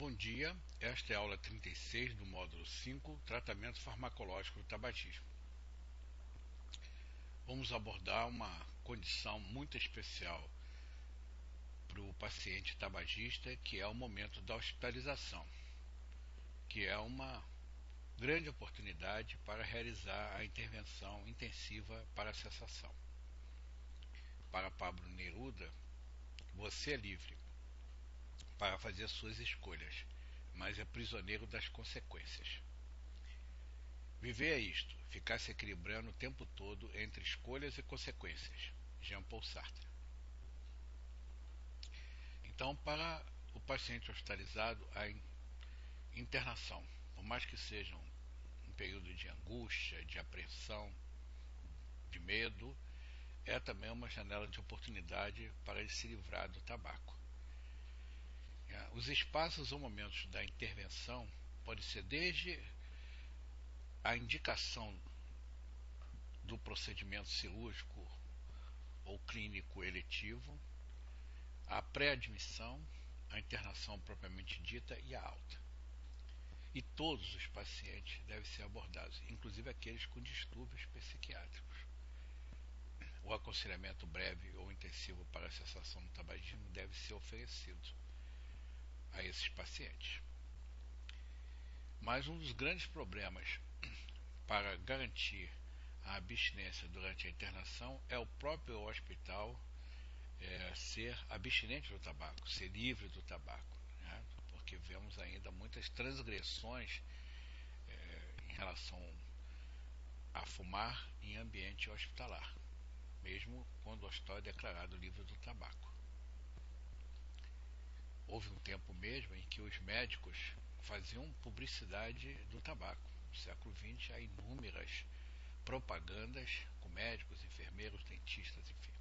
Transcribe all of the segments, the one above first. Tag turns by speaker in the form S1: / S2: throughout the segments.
S1: bom dia. Esta é a aula 36 do módulo 5, Tratamento Farmacológico do Tabagismo. Vamos abordar uma condição muito especial para o paciente tabagista, que é o momento da hospitalização, que é uma grande oportunidade para realizar a intervenção intensiva para a cessação. Para Pablo Neruda, você é livre para fazer suas escolhas, mas é prisioneiro das consequências. Viver é isto, ficar se equilibrando o tempo todo entre escolhas e consequências. Jean-Paul Sartre. Então, para o paciente hospitalizado, a internação, por mais que seja um período de angústia, de apreensão, de medo, é também uma janela de oportunidade para ele se livrar do tabaco. Os espaços ou momentos da intervenção podem ser desde a indicação do procedimento cirúrgico ou clínico eletivo, a pré-admissão, a internação propriamente dita e a alta. E todos os pacientes devem ser abordados, inclusive aqueles com distúrbios psiquiátricos. O aconselhamento breve ou intensivo para a cessação do tabagismo deve ser oferecido a esses pacientes. Mas um dos grandes problemas para garantir a abstinência durante a internação é o próprio hospital ser abstinente do tabaco, ser livre do tabaco, né? Porque vemos ainda muitas transgressões em relação a fumar em ambiente hospitalar, mesmo quando o hospital é declarado livre do tabaco. Houve um tempo mesmo em que os médicos faziam publicidade do tabaco. No século XX há inúmeras propagandas com médicos, enfermeiros, dentistas, enfim.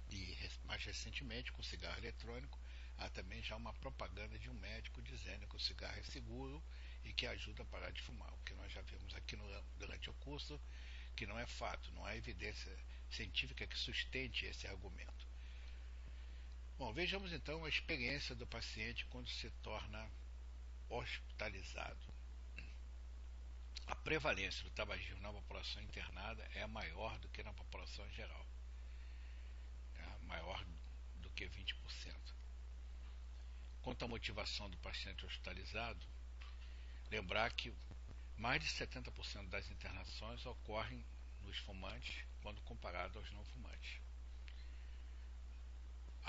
S1: E mais recentemente, com o cigarro eletrônico, há também já uma propaganda de um médico dizendo que o cigarro é seguro e que ajuda a parar de fumar. O que nós já vimos aqui durante o curso, que não é fato, não há evidência científica que sustente esse argumento. Bom, vejamos então a experiência do paciente quando se torna hospitalizado. A prevalência do tabagismo na população internada é maior do que na população geral. É maior do que 20%. Quanto à motivação do paciente hospitalizado, lembrar que mais de 70% das internações ocorrem nos fumantes quando comparado aos não fumantes.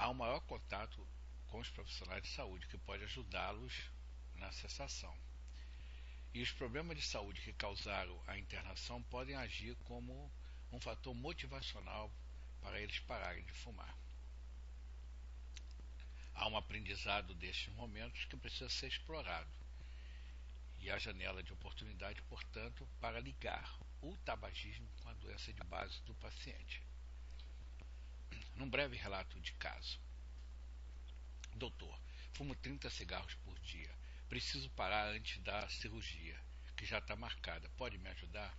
S1: Há um maior contato com os profissionais de saúde, que pode ajudá-los na cessação. E os problemas de saúde que causaram a internação podem agir como um fator motivacional para eles pararem de fumar. Há um aprendizado destes momentos que precisa ser explorado. E a janela de oportunidade, portanto, para ligar o tabagismo com a doença de base do paciente. Num breve relato de caso. Doutor, fumo 30 cigarros por dia. Preciso parar antes da cirurgia, que já está marcada. Pode me ajudar?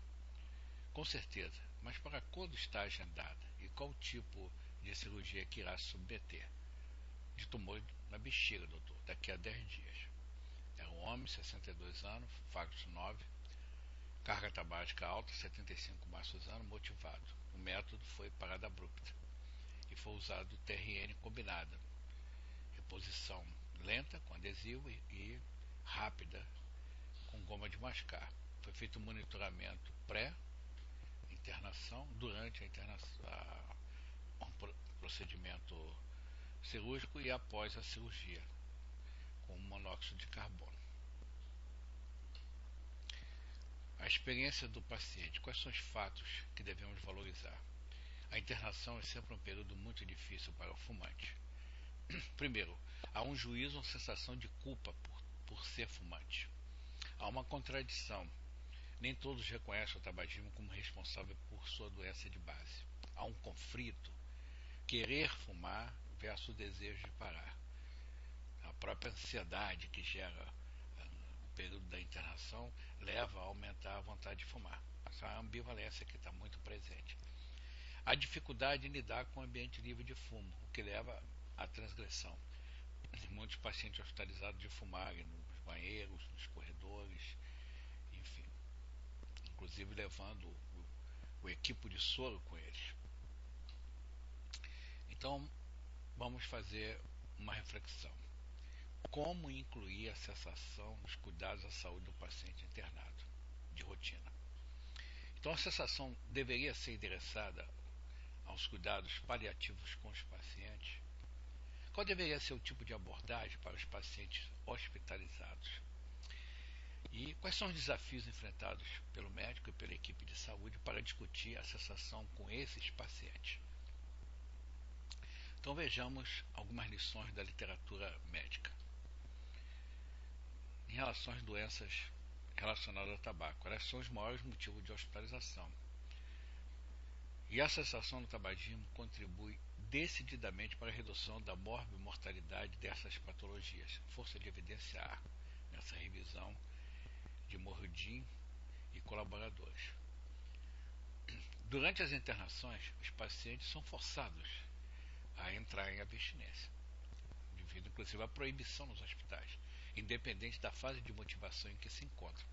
S1: Com certeza, mas para quando está agendada? E qual tipo de cirurgia que irá submeter? De tumor na bexiga, doutor, daqui a 10 dias. É um homem, 62 anos, Fagos 9, carga tabágica alta, 75 maços ano, motivado. O método foi parada abrupta e foi usado TRN combinada, reposição lenta com adesivo e rápida com goma de mascar. Foi feito um monitoramento pré-internação, durante a internação, procedimento cirúrgico e após a cirurgia, com monóxido de carbono. A experiência do paciente. Quais são os fatos que devemos valorizar? A internação é sempre um período muito difícil para o fumante. Primeiro, há um juízo, uma sensação de culpa por ser fumante. Há uma contradição. Nem todos reconhecem o tabagismo como responsável por sua doença de base. Há um conflito. Querer fumar versus o desejo de parar. A própria ansiedade que gera o período da internação leva a aumentar a vontade de fumar. Essa ambivalência que está muito presente. A dificuldade em lidar com o ambiente livre de fumo, o que leva à transgressão. muitos pacientes hospitalizados de fumarem nos banheiros, nos corredores, enfim, inclusive levando o equipo de soro com eles. Então, vamos fazer uma reflexão. Como incluir a cessação dos cuidados à saúde do paciente internado, de rotina? Então, a cessação deveria ser endereçada aos cuidados paliativos com os pacientes? Qual deveria ser o tipo de abordagem para os pacientes hospitalizados? E quais são os desafios enfrentados pelo médico e pela equipe de saúde para discutir a cessação com esses pacientes? Então vejamos algumas lições da literatura médica. Em relação às doenças relacionadas ao tabaco, elas são os maiores motivos de hospitalização. E a cessação do tabagismo contribui decididamente para a redução da morbimortalidade dessas patologias. Força de evidenciar nessa revisão de Morudin e colaboradores. Durante as internações, os pacientes são forçados a entrar em abstinência, devido inclusive à proibição nos hospitais, independente da fase de motivação em que se encontram.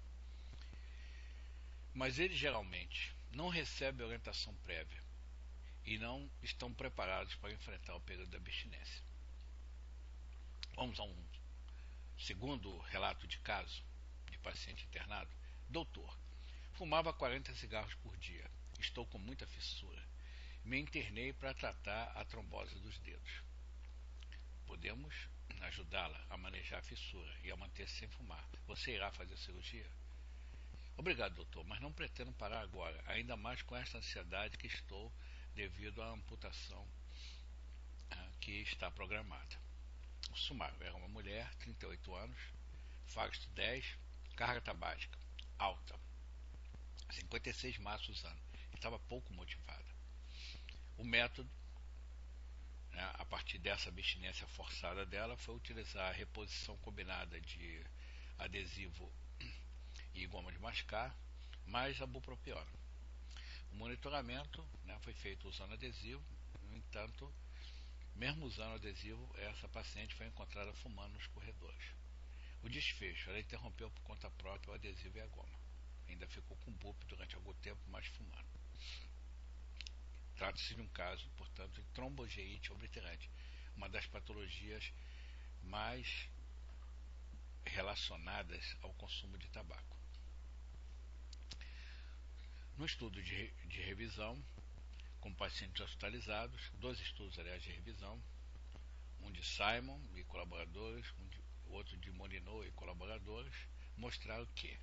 S1: Mas eles geralmente não recebem orientação prévia e não estão preparados para enfrentar o período da abstinência. Vamos a um segundo relato de caso de paciente internado. Doutor, fumava 40 cigarros por dia. Estou com muita fissura. Me internei para tratar a trombose dos dedos. Podemos ajudá-la a manejar a fissura e a manter-se sem fumar. Você irá fazer a cirurgia? Obrigado, doutor, mas não pretendo parar agora, ainda mais com esta ansiedade que estou devido à amputação que está programada. O sumário era uma mulher, 38 anos, Fausto 10, carga tabágica alta, 56 maços ano. Estava pouco motivada. O método, a partir dessa abstinência forçada dela, foi utilizar a reposição combinada de adesivo e goma de mascar, mais a bupropiona. O monitoramento foi feito usando adesivo, no entanto, mesmo usando adesivo, essa paciente foi encontrada fumando nos corredores. O desfecho, ela interrompeu por conta própria o adesivo e a goma. Ainda ficou com BUP durante algum tempo, mas fumando. Trata-se de um caso, portanto, de trombogeite obliterante, uma das patologias mais relacionadas ao consumo de tabaco. No estudo de revisão, com pacientes hospitalizados, 2 estudos, aliás, de revisão, um de Simon e colaboradores, outro de Molineux e colaboradores, mostraram que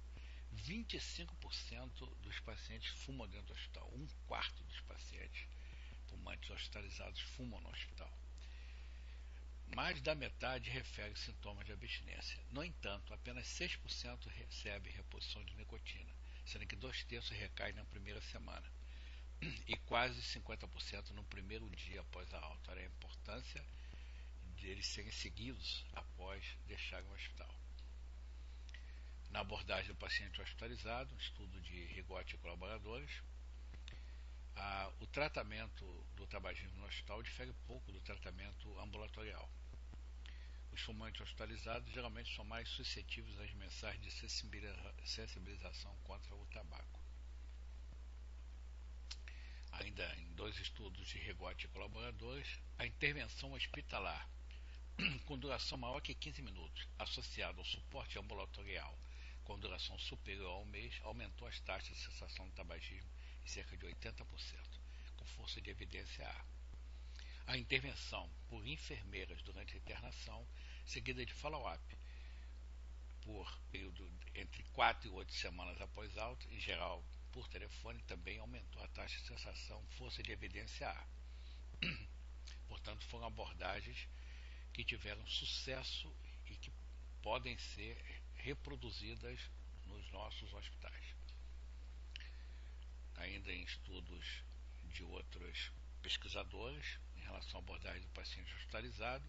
S1: 25% dos pacientes fumam dentro do hospital. 1/4 dos pacientes fumantes hospitalizados fumam no hospital. Mais da metade refere sintomas de abstinência. No entanto, apenas 6% recebe reposição de nicotina, sendo que 2/3 recaem na primeira semana e quase 50% no primeiro dia após a alta. Olha a importância de eles serem seguidos após deixarem o hospital. Na abordagem do paciente hospitalizado, um estudo de Rigotti e colaboradores, o tratamento do tabagismo no hospital difere pouco do tratamento ambulatorial. Os fumantes hospitalizados geralmente são mais suscetíveis às mensagens de sensibilização contra o tabaco. Ainda em 2 estudos de Rigotti e colaboradores, a intervenção hospitalar com duração maior que 15 minutos, associado ao suporte ambulatorial com duração superior a 1 mês, aumentou as taxas de cessação do tabagismo em cerca de 80%, com força de evidência A. A intervenção por enfermeiras durante a internação, seguida de follow-up por período entre 4 e 8 semanas após alta, em geral por telefone, também aumentou a taxa de cessação, força de evidência A. Portanto, foram abordagens que tiveram sucesso e que podem ser reproduzidas nos nossos hospitais. Ainda em estudos de outros pesquisadores, em relação à abordagem do paciente hospitalizado,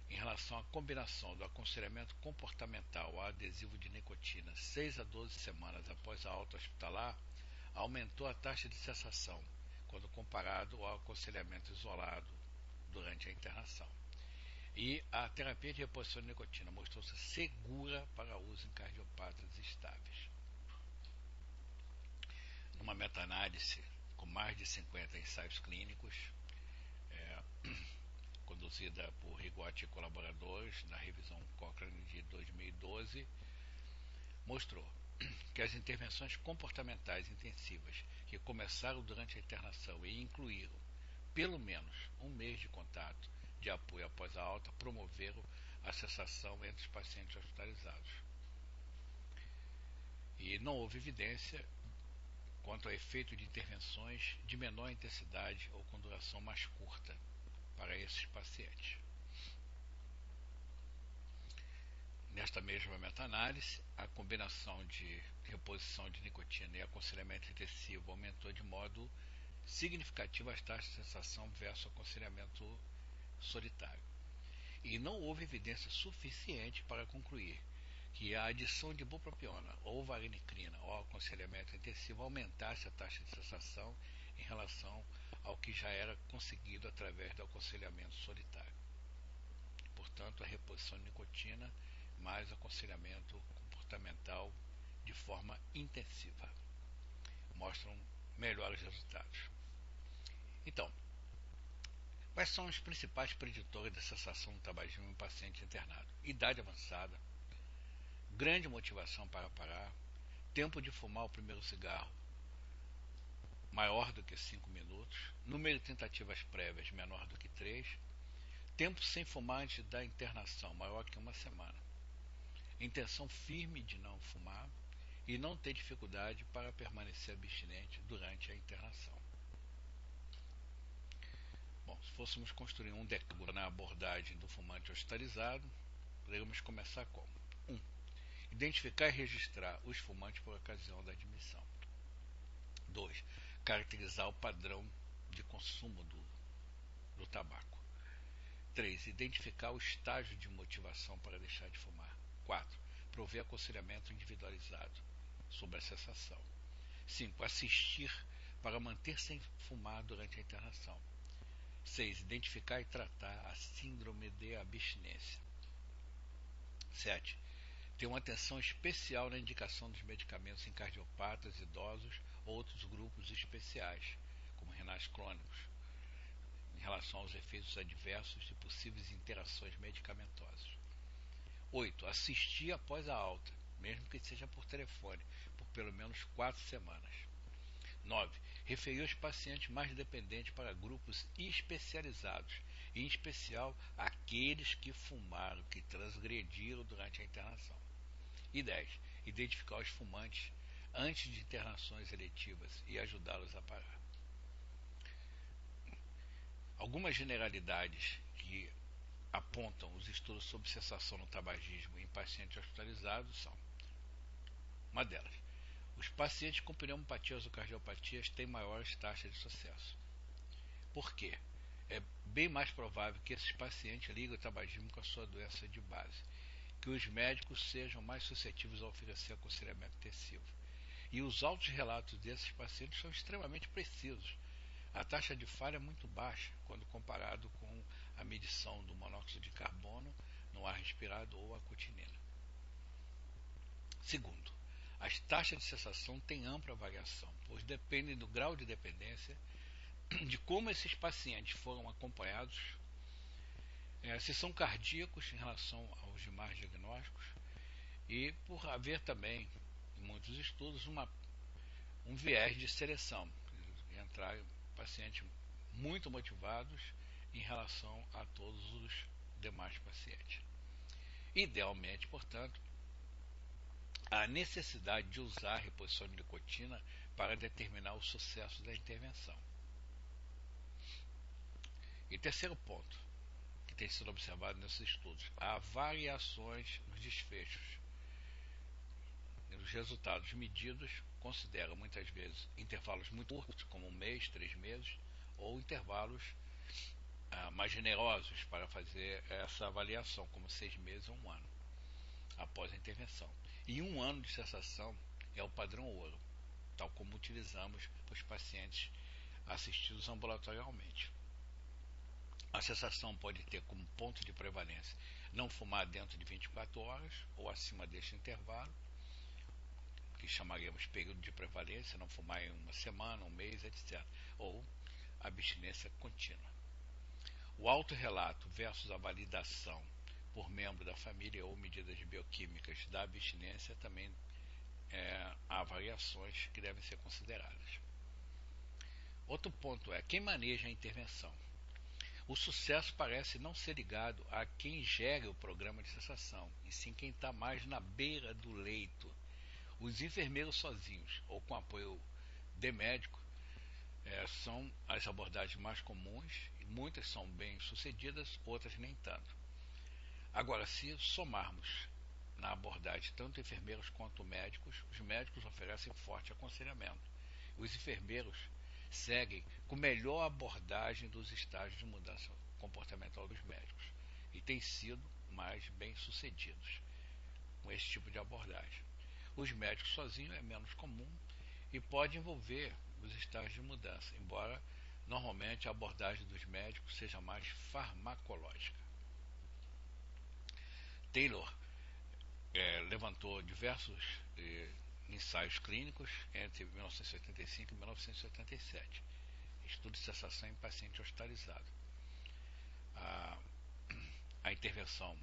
S1: em relação à combinação do aconselhamento comportamental ao adesivo de nicotina 6 a 12 semanas após a alta hospitalar, aumentou a taxa de cessação, quando comparado ao aconselhamento isolado durante a internação. E a terapia de reposição de nicotina mostrou-se segura para uso em cardiopatas estáveis. Numa meta-análise com mais de 50 ensaios clínicos, conduzida por Rigotti e colaboradores na revisão Cochrane de 2012, mostrou que as intervenções comportamentais intensivas que começaram durante a internação e incluíram pelo menos um mês de contato de apoio após a alta promoveram a cessação entre os pacientes hospitalizados. E não houve evidência quanto ao efeito de intervenções de menor intensidade ou com duração mais curta para esses pacientes. Nesta mesma meta-análise, a combinação de reposição de nicotina e aconselhamento intensivo aumentou de modo significativo as taxas de cessação versus aconselhamento solitário. E não houve evidência suficiente para concluir que a adição de bupropiona ou varinicrina ao aconselhamento intensivo aumentasse a taxa de cessação em relação ao que já era conseguido através do aconselhamento solitário. Portanto, a reposição de nicotina mais aconselhamento comportamental de forma intensiva mostram melhores resultados. Então, quais são os principais preditores da cessação do tabagismo em paciente internado? Idade avançada, grande motivação para parar, tempo de fumar o primeiro cigarro maior do que 5 minutos, número de tentativas prévias menor do que 3, tempo sem fumar antes da internação maior que uma semana, intenção firme de não fumar e não ter dificuldade para permanecer abstinente durante a internação. Bom, se fôssemos construir um decálogo na abordagem do fumante hospitalizado, poderíamos começar como? 1. Identificar e registrar os fumantes por ocasião da admissão. 2. Caracterizar o padrão de consumo do tabaco. 3. Identificar o estágio de motivação para deixar de fumar. 4. Prover aconselhamento individualizado sobre a cessação. 5. Assistir para manter sem fumar durante a internação. 6. Identificar e tratar a síndrome de abstinência. 7. Ter uma atenção especial na indicação dos medicamentos em cardiopatas, idosos ou outros grupos especiais, como renais crônicos, em relação aos efeitos adversos de possíveis interações medicamentosas. 8. Assistir após a alta, mesmo que seja por telefone, por pelo menos 4 semanas. 9. Referir os pacientes mais dependentes para grupos especializados, em especial aqueles que fumaram, que transgrediram durante a internação. E 10. Identificar os fumantes antes de internações eletivas e ajudá-los a parar. Algumas generalidades que apontam os estudos sobre cessação no tabagismo em pacientes hospitalizados são: uma delas, os pacientes com pneumopatias ou cardiopatias têm maiores taxas de sucesso. Por quê? É bem mais provável que esses pacientes liguem o tabagismo com a sua doença de base, que os médicos sejam mais suscetíveis a oferecer aconselhamento intensivo. E os altos relatos desses pacientes são extremamente precisos. A taxa de falha é muito baixa quando comparado com a medição do monóxido de carbono no ar respirado ou a cotinina. Segundo, as taxas de cessação têm ampla variação, pois dependem do grau de dependência, de como esses pacientes foram acompanhados, se são cardíacos em relação aos demais diagnósticos, e por haver também, em muitos estudos, um viés de seleção, entrar pacientes muito motivados em relação a todos os demais pacientes. Idealmente, portanto, a necessidade de usar a reposição de nicotina para determinar o sucesso da intervenção. E terceiro ponto, que tem sido observado nesses estudos, há variações nos desfechos. Os resultados medidos consideram muitas vezes intervalos muito curtos, como 1 mês, 3 meses, ou intervalos mais generosos para fazer essa avaliação, como 6 meses ou 1 ano, após a intervenção. E 1 ano de cessação é o padrão ouro, tal como utilizamos para os pacientes assistidos ambulatorialmente. A cessação pode ter como ponto de prevalência não fumar dentro de 24 horas ou acima deste intervalo, que chamaríamos período de prevalência, não fumar em uma semana, um mês, etc. Ou abstinência contínua. O autorrelato versus a validação por membro da família ou medidas bioquímicas da abstinência também há variações que devem ser consideradas. Outro ponto é quem maneja a intervenção. O sucesso parece não ser ligado a quem gere o programa de cessação, e sim quem está mais na beira do leito. Os enfermeiros sozinhos ou com apoio de médico são as abordagens mais comuns, e muitas são bem sucedidas, outras nem tanto. Agora, se somarmos na abordagem tanto enfermeiros quanto médicos, os médicos oferecem forte aconselhamento. Os enfermeiros seguem com melhor abordagem dos estágios de mudança comportamental dos médicos e têm sido mais bem sucedidos com esse tipo de abordagem. Os médicos sozinhos é menos comum e pode envolver os estágios de mudança, embora normalmente a abordagem dos médicos seja mais farmacológica. Taylor levantou diversos ensaios clínicos entre 1975 e 1977, estudo de cessação em paciente hospitalizado. A intervenção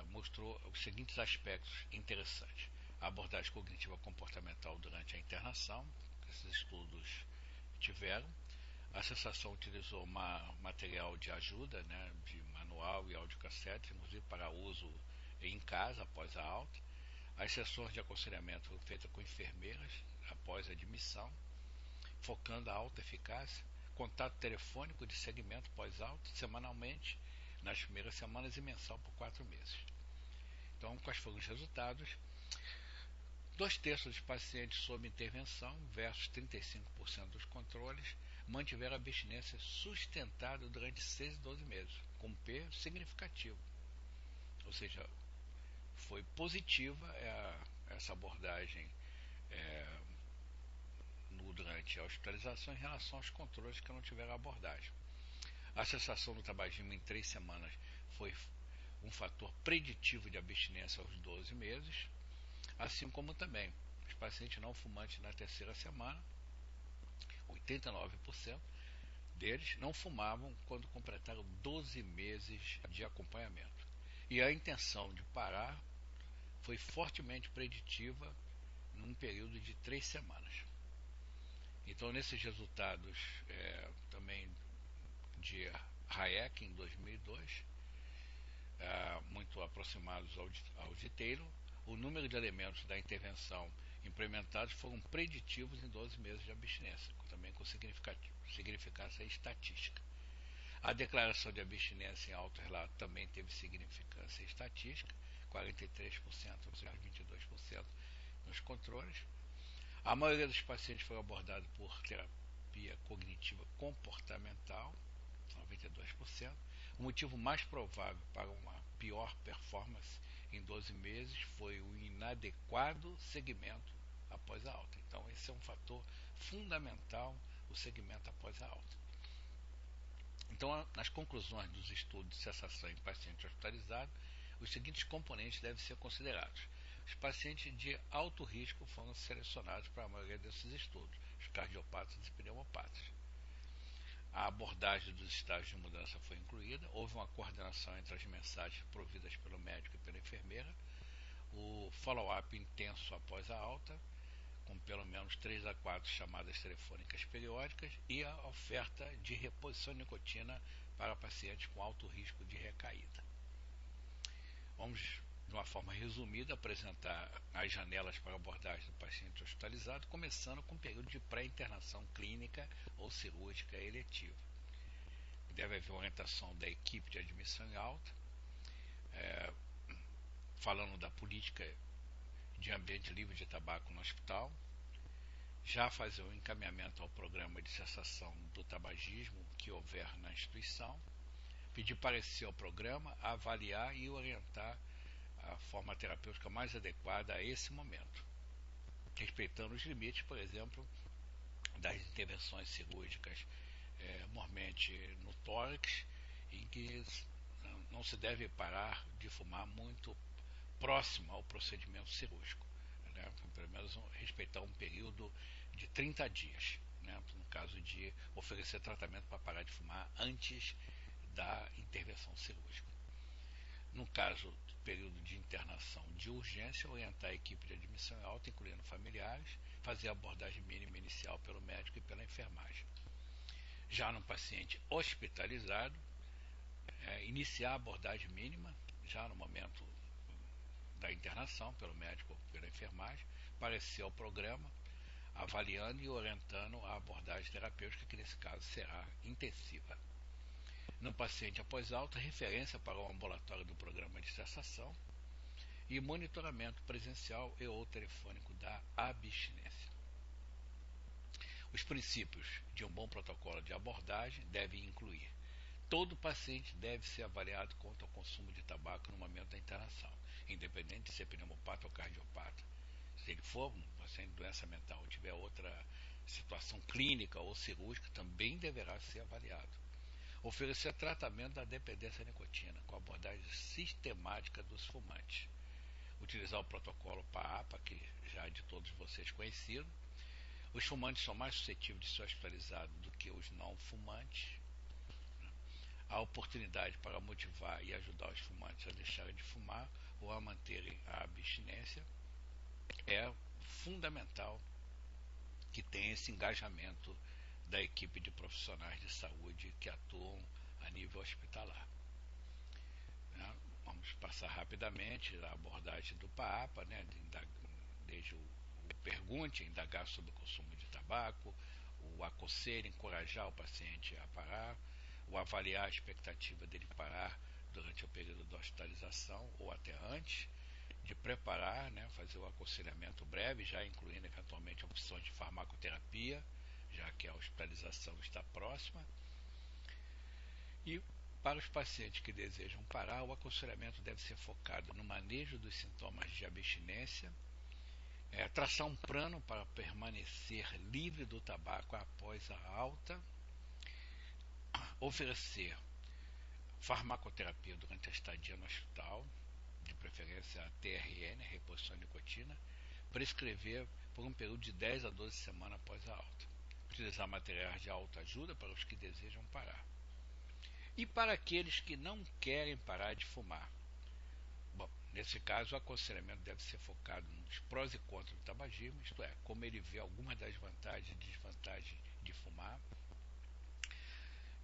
S1: mostrou os seguintes aspectos interessantes: a abordagem cognitiva comportamental durante a internação, que esses estudos tiveram. A cessação utilizou material de ajuda, né, de manual e audiocassete, inclusive para uso em casa após a alta. As sessões de aconselhamento foram feitas com enfermeiras após a admissão, focando a alta eficácia. Contato telefônico de segmento pós-alta, semanalmente, nas primeiras semanas e mensal por 4 meses. Então, quais foram os resultados? 2/3 dos pacientes sob intervenção versus 35% dos controles mantiveram a abstinência sustentada durante 6 e 12 meses, com P significativo. Ou seja, foi positiva essa abordagem durante a hospitalização em relação aos controles que não tiveram abordagem. A cessação do tabagismo em 3 semanas foi um fator preditivo de abstinência aos 12 meses, assim como também os pacientes não fumantes na terceira semana, 89% deles não fumavam quando completaram 12 meses de acompanhamento. E a intenção de parar foi fortemente preditiva num período de 3 semanas. Então, nesses resultados também de Hayek em 2002, muito aproximados ao de Taylor, o número de elementos da intervenção implementados foram preditivos em 12 meses de abstinência, também com significância estatística. A declaração de abstinência em autorrelato também teve significância estatística, 43% versus 22% nos controles. A maioria dos pacientes foi abordada por terapia cognitiva comportamental, 92%. O motivo mais provável para uma pior performance em 12 meses foi o inadequado segmento após a alta. Então, esse é um fator fundamental, o segmento após a alta. Então, nas conclusões dos estudos de cessação em pacientes hospitalizados, os seguintes componentes devem ser considerados. Os pacientes de alto risco foram selecionados para a maioria desses estudos, os cardiopatas e pneumopatas. A abordagem dos estágios de mudança foi incluída, houve uma coordenação entre as mensagens providas pelo médico e pela enfermeira, o follow-up intenso após a alta, com pelo menos 3 a 4 chamadas telefônicas periódicas, e a oferta de reposição de nicotina para pacientes com alto risco de recaída. Vamos, de uma forma resumida, apresentar as janelas para abordagem do paciente hospitalizado, começando com o período de pré-internação clínica ou cirúrgica eletiva. Deve haver orientação da equipe de admissão em alta, falando da política de ambiente livre de tabaco no hospital, já fazer um encaminhamento ao programa de cessação do tabagismo que houver na instituição, pedir parecer ao programa, avaliar e orientar a forma terapêutica mais adequada a esse momento, respeitando os limites, por exemplo, das intervenções cirúrgicas mormente no tórax, em que não se deve parar de fumar muito próximo ao procedimento cirúrgico, né? Pelo menos respeitar um período de 30 dias, né? No caso de oferecer tratamento para parar de fumar antes da intervenção cirúrgica. No caso do período de internação de urgência, orientar a equipe de admissão em alta, incluindo familiares, fazer a abordagem mínima inicial pelo médico e pela enfermagem. Já no paciente hospitalizado, iniciar a abordagem mínima, já no momento da internação, pelo médico ou pela enfermagem, parecer ao programa, avaliando e orientando a abordagem terapêutica, que nesse caso será intensiva. No paciente após alta, referência para o ambulatório do programa de cessação e monitoramento presencial e ou telefônico da abstinência. Os princípios de um bom protocolo de abordagem devem incluir: todo paciente deve ser avaliado quanto ao consumo de tabaco no momento da internação, independente de ser pneumopata ou cardiopata. Se ele for um paciente de doença mental ou tiver outra situação clínica ou cirúrgica, também deverá ser avaliado. Oferecer tratamento da dependência à nicotina, com abordagem sistemática dos fumantes. Utilizar o protocolo PAAPA, que já é de todos vocês conhecido. Os fumantes são mais suscetíveis de ser hospitalizados do que os não fumantes. A oportunidade para motivar e ajudar os fumantes a deixarem de fumar ou a manterem a abstinência é fundamental que tenha esse engajamento da equipe de profissionais de saúde que atuam a nível hospitalar. Vamos passar rapidamente a abordagem do PAAPA, né, desde o pergunte, indagar sobre o consumo de tabaco, o aconselho, encorajar o paciente a parar, o avaliar a expectativa dele parar durante o período da hospitalização ou até antes, de preparar, né, fazer o aconselhamento breve, já incluindo eventualmente opções de farmacoterapia, já que a hospitalização está próxima. E para os pacientes que desejam parar, o aconselhamento deve ser focado no manejo dos sintomas de abstinência, traçar um plano para permanecer livre do tabaco após a alta, oferecer farmacoterapia durante a estadia no hospital, de preferência a TRN, reposição de nicotina, prescrever por um período de 10 a 12 semanas após a alta. Utilizar materiais de autoajuda para os que desejam parar. E para aqueles que não querem parar de fumar? Bom, nesse caso, o aconselhamento deve ser focado nos prós e contras do tabagismo, isto é, como ele vê algumas das vantagens e desvantagens de fumar.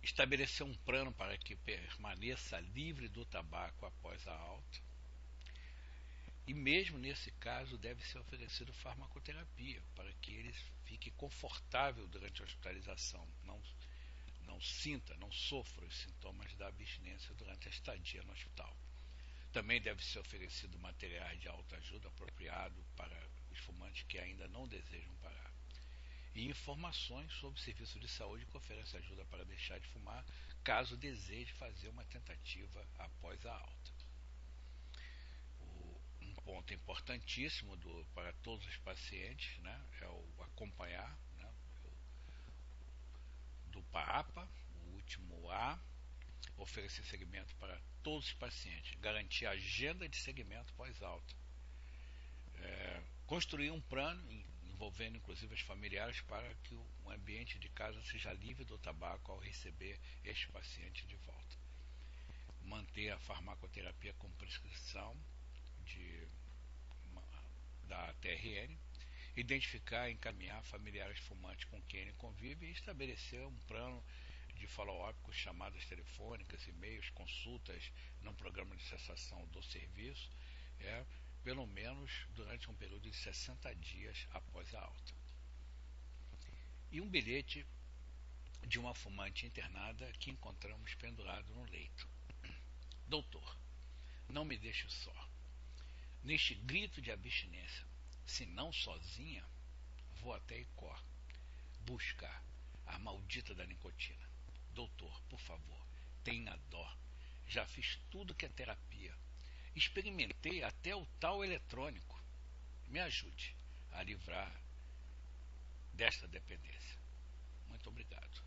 S1: Estabelecer um plano para que permaneça livre do tabaco após a alta. E mesmo nesse caso deve ser oferecido farmacoterapia para que ele fique confortável durante a hospitalização, não sinta, não sofra os sintomas da abstinência durante a estadia no hospital. Também deve ser oferecido materiais de autoajuda apropriado para os fumantes que ainda não desejam parar. E informações sobre o serviço de saúde que oferece ajuda para deixar de fumar, caso deseje fazer uma tentativa após a alta. Um ponto importantíssimo para todos os pacientes, né, é o acompanhar, né, do PAAPA, o último A, oferecer segmento para todos os pacientes, garantir a agenda de segmento pós-alta, construir um plano envolvendo inclusive os familiares para que o ambiente de casa seja livre do tabaco ao receber este paciente de volta. Manter a farmacoterapia com prescrição da TRN, identificar e encaminhar familiares fumantes com quem ele convive e estabelecer um plano de follow-up com chamadas telefônicas, e-mails, consultas no programa de cessação do serviço, pelo menos durante um período de 60 dias após a alta. E um bilhete de uma fumante internada que encontramos pendurado no leito. Doutor, não me deixe só. Neste grito de abstinência, se não sozinha, vou até Icó buscar a maldita da nicotina. Doutor, por favor, tenha dó. Já fiz tudo que é terapia. Experimentei até o tal eletrônico. Me ajude a livrar desta dependência. Muito obrigado.